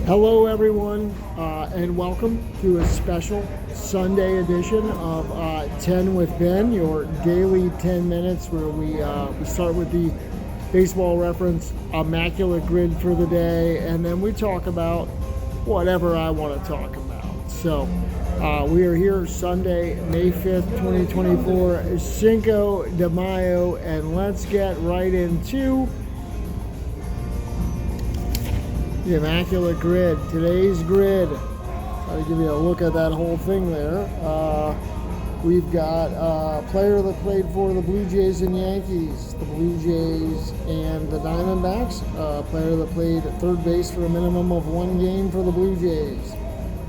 Hello everyone, and welcome to a special Sunday edition of 10 with Ben, your daily 10 minutes where we start with the baseball reference, Immaculate Grid for the day, and then we talk about whatever I want to talk about. So we are here Sunday, May 5th, 2024, Cinco de Mayo, and let's get right into the Immaculate Grid. Today's grid, I'll give you a look at that whole thing there. We've got a player that played for the Blue Jays and Yankees, the Blue Jays and the Diamondbacks, a player that played third base for a minimum of one game for the Blue Jays.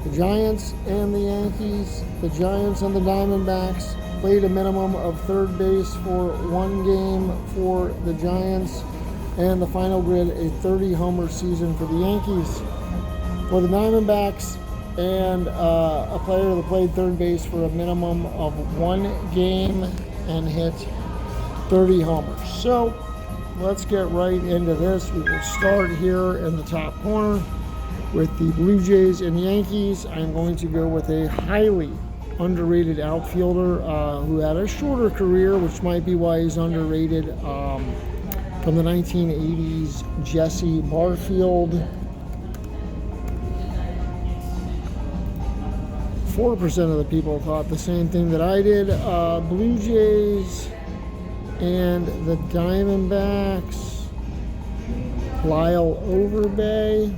The Giants and the Yankees, the Giants and the Diamondbacks played a minimum of third base for one game for the Giants. And the final grid, a 30-homer season for the Yankees. For the Diamondbacks, and a player that played third base for a minimum of one game and hit 30 homers. So let's get right into this. We will start here in the top corner with the Blue Jays and Yankees. I'm going to go with a highly underrated outfielder who had a shorter career, which might be why he's underrated. From the 1980s, Jesse Barfield. 4% of the people thought the same thing that I did. Blue Jays and the Diamondbacks. Lyle Overbay.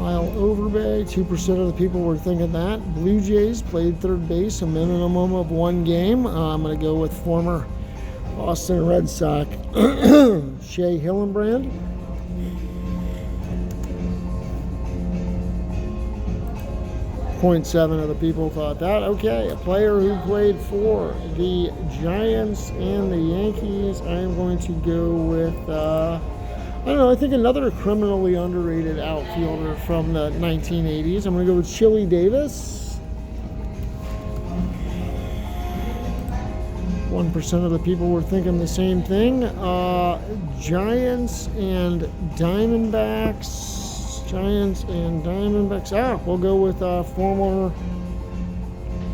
2% of the people were thinking that. Blue Jays played third base a minimum of one game. I'm going to go with former Boston Red Sox Shea Hillenbrand. .7 of the people thought that. Okay, a player who played for the Giants and the Yankees. I am going to go with I think another criminally underrated outfielder from the 1980s. I'm going to go with Chili Davis. 1% of the people were thinking the same thing. Giants and Diamondbacks. We'll go with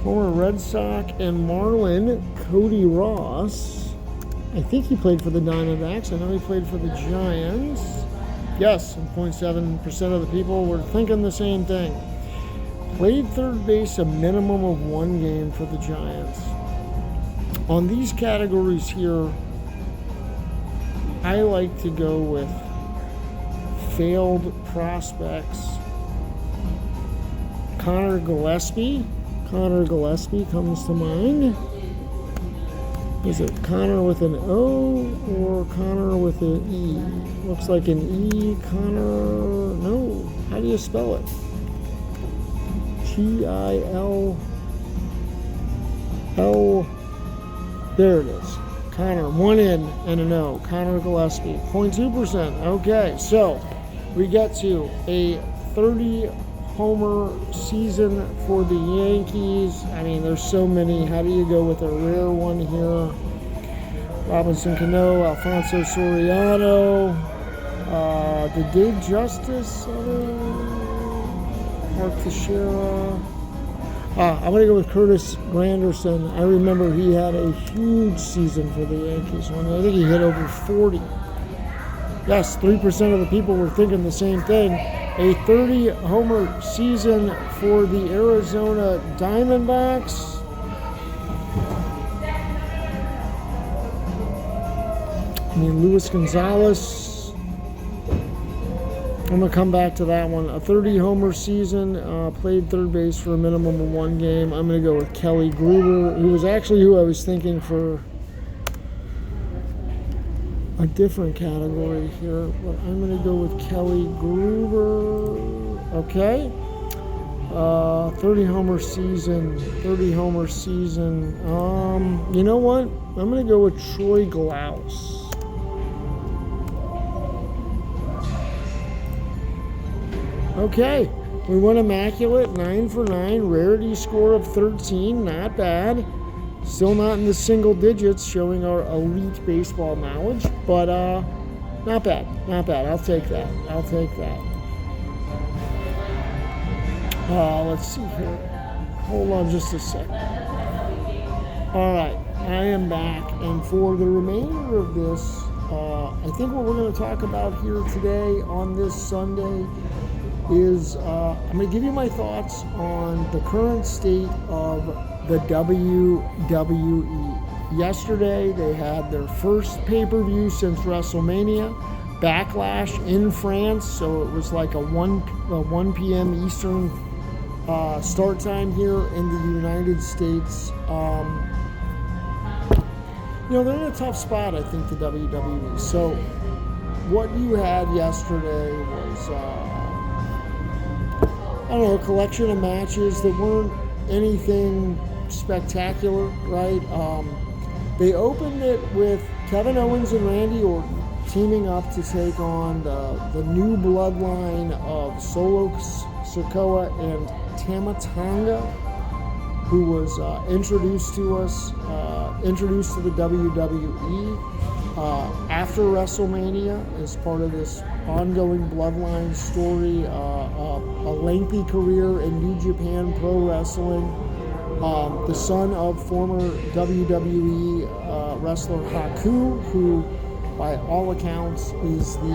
former Red Sox and Marlin, Cody Ross. I think he played for the Diamondbacks. I know he played for the Giants. Yes, and 0.7% of the people were thinking the same thing. Played third base a minimum of one game for the Giants. On these categories here, I like to go with failed prospects. Connor Gillespie comes to mind. Is it Connor with an O or Connor with an E? Looks like an E. Connor. No. How do you spell it? Gil. There it is. Connor. One N and an O. Connor Gillespie. 0.2%. Okay. So we get to a 30-homer season for the Yankees. I mean, there's so many. How do you go with a rare one here? Robinson Cano, Alfonso Soriano, the Dave Justice, Mark Teixeira. I'm going to go with Curtis Granderson. I remember he had a huge season for the Yankees. I think he hit over 40. Yes, 3% of the people were thinking the same thing. A 30-homer season for the Arizona Diamondbacks. I mean, Luis Gonzalez. I'm going to come back to that one. A 30-homer season, played third base for a minimum of one game. I'm going to go with Kelly Gruber, who was actually who I was thinking for a different category here, but I'm going to go with Kelly Gruber. Okay. 30-homer season. You know what? I'm going to go with Troy Glaus. Okay. We went immaculate, 9 for 9, rarity score of 13, not bad. Still not in the single digits, showing our elite baseball knowledge, but Not bad. Not bad. I'll take that. I'll take that. Let's see here. Hold on just a sec. All right. I am back. And for the remainder of this, I think what we're going to talk about here today on this Sunday is I'm going to give you my thoughts on the current state of the WWE. Yesterday, they had their first pay-per-view since WrestleMania, Backlash in France, so it was like a 1 p.m. Eastern start time here in the United States. They're in a tough spot, I think, the WWE. So what you had yesterday was, a collection of matches that weren't anything spectacular, right? They opened it with Kevin Owens and Randy Orton teaming up to take on the new bloodline of Solo Sikoa and Tama Tonga, who was introduced to the WWE after WrestleMania as part of this ongoing bloodline story, a lengthy career in New Japan Pro Wrestling. The son of former WWE wrestler Haku, who by all accounts is the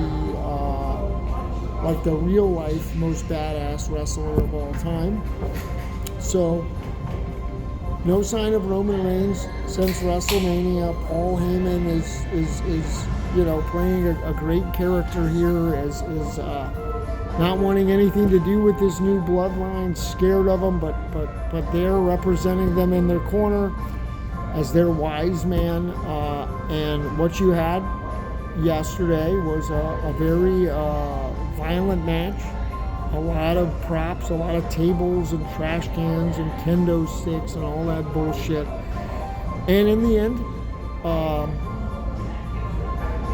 real life most badass wrestler of all time. So no sign of Roman Reigns since WrestleMania. Paul Heyman is playing a great character here, is not wanting anything to do with this new bloodline, scared of them, but they're representing them in their corner as their wise man. And what you had yesterday was a very violent match. A lot of props, a lot of tables and trash cans and kendo sticks and all that bullshit. And in the end,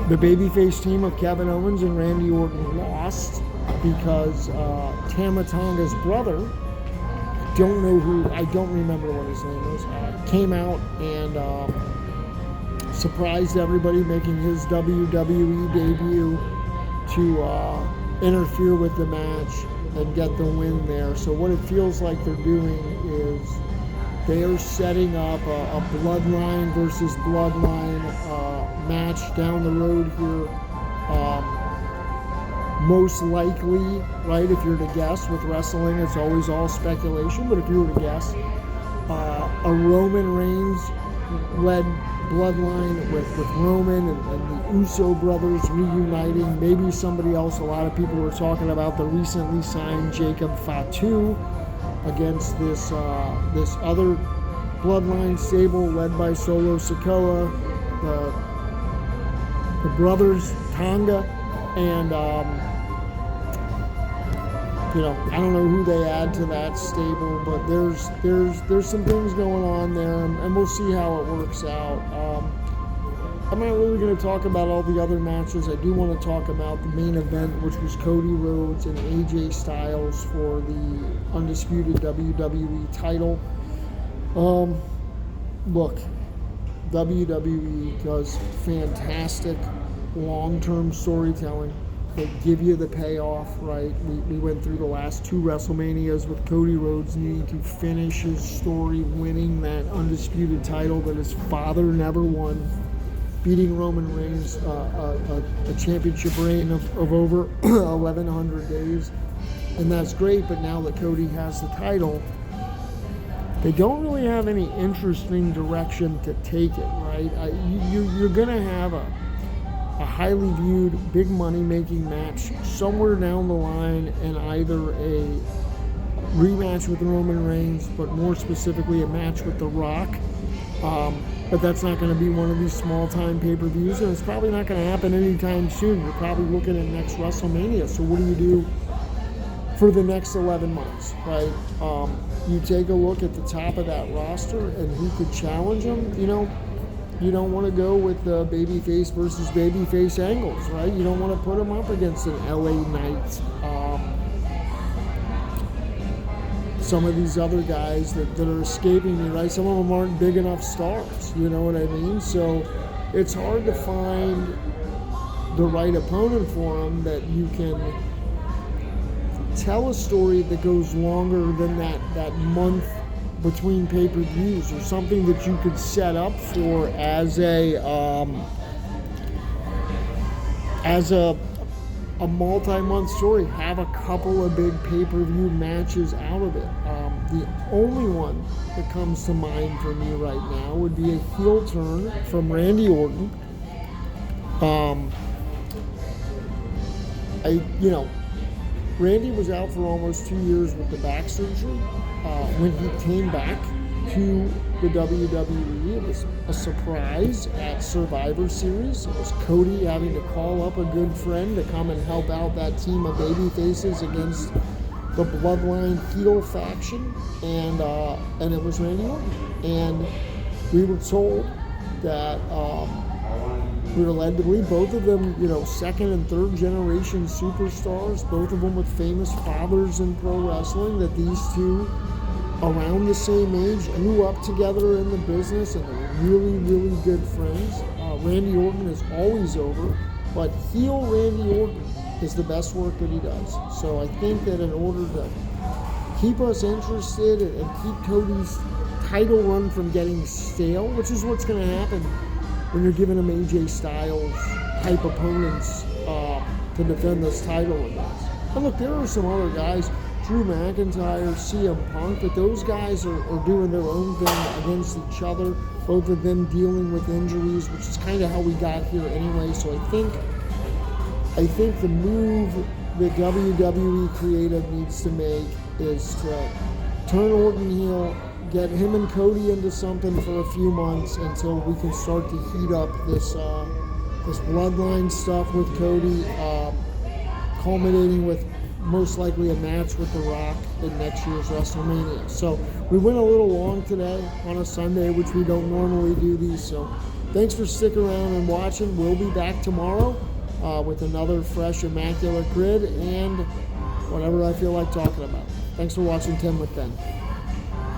the babyface team of Kevin Owens and Randy Orton lost because Tama Tonga's brother, I don't remember what his name is, came out and surprised everybody, making his WWE debut to interfere with the match and get the win there. So what it feels like they're doing is they are setting up a bloodline versus bloodline match down the road here. Most likely, right, if you're to guess, with wrestling it's always all speculation, but if you were to guess, a Roman Reigns led bloodline with Roman and the Uso brothers reuniting, maybe somebody else. A lot of people were talking about the recently signed Jacob Fatu against this other bloodline stable led by Solo Sikoa, the brothers Tonga, and I don't know who they add to that stable, but there's some things going on there, and we'll see how it works out. I'm not really going to talk about all the other matches. I do want to talk about the main event, which was Cody Rhodes and AJ Styles for the undisputed WWE title. Look, WWE does fantastic long-term storytelling. They give you the payoff, right? We went through the last 2 WrestleManias with Cody Rhodes needing to finish his story, winning that undisputed title that his father never won, beating Roman Reigns, a championship reign of over 1,100 days. And that's great, but now that Cody has the title, they don't really have any interesting direction to take it, right? You're going to have a highly viewed, big money-making match somewhere down the line, and either a rematch with Roman Reigns, but more specifically a match with The Rock. But that's not going to be one of these small-time pay-per-views, and it's probably not going to happen anytime soon. You're probably looking at next WrestleMania. So what do you do for the next 11 months, right? You take a look at the top of that roster and who could challenge them. You don't want to go with the babyface versus babyface angles, right? You don't want to put them up against an LA Knight. Some of these other guys that are escaping me, right? Some of them aren't big enough stars, you know what I mean? So it's hard to find the right opponent for him, that you can tell a story that goes longer than that month between pay-per-views, or something that you could set up for as a multi-month story. Have a couple of big pay-per-view matches out of it. The only one that comes to mind for me right now would be a heel turn from Randy Orton. Randy was out for almost 2 years with the back surgery. When he came back to the WWE, it was a surprise at Survivor Series. It was Cody having to call up a good friend to come and help out that team of baby faces against the Bloodline heel faction, and it was Randy Orton. And we were told that we were led to believe, both of them, second and third generation superstars, both of them with famous fathers in pro wrestling, that these two, around the same age, grew up together in the business and are really, really good friends. Randy Orton is always over, but heel Randy Orton is the best work that he does. So I think that in order to keep us interested and keep Cody's title run from getting stale, which is what's going to happen when you're giving him AJ Styles type opponents to defend this title against. And look, there are some other guys, Drew McIntyre, CM Punk, but those guys are doing their own thing against each other, both of them dealing with injuries, which is kind of how we got here anyway. So I think the move that WWE Creative needs to make is to turn Orton heel, get him and Cody into something for a few months until we can start to heat up this Bloodline stuff with Cody, culminating with most likely a match with The Rock in next year's WrestleMania. So we went a little long today on a Sunday, which we don't normally do these. So thanks for sticking around and watching. We'll be back tomorrow with another fresh Immaculate Grid and whatever I feel like talking about. Thanks for watching Tim with Ben.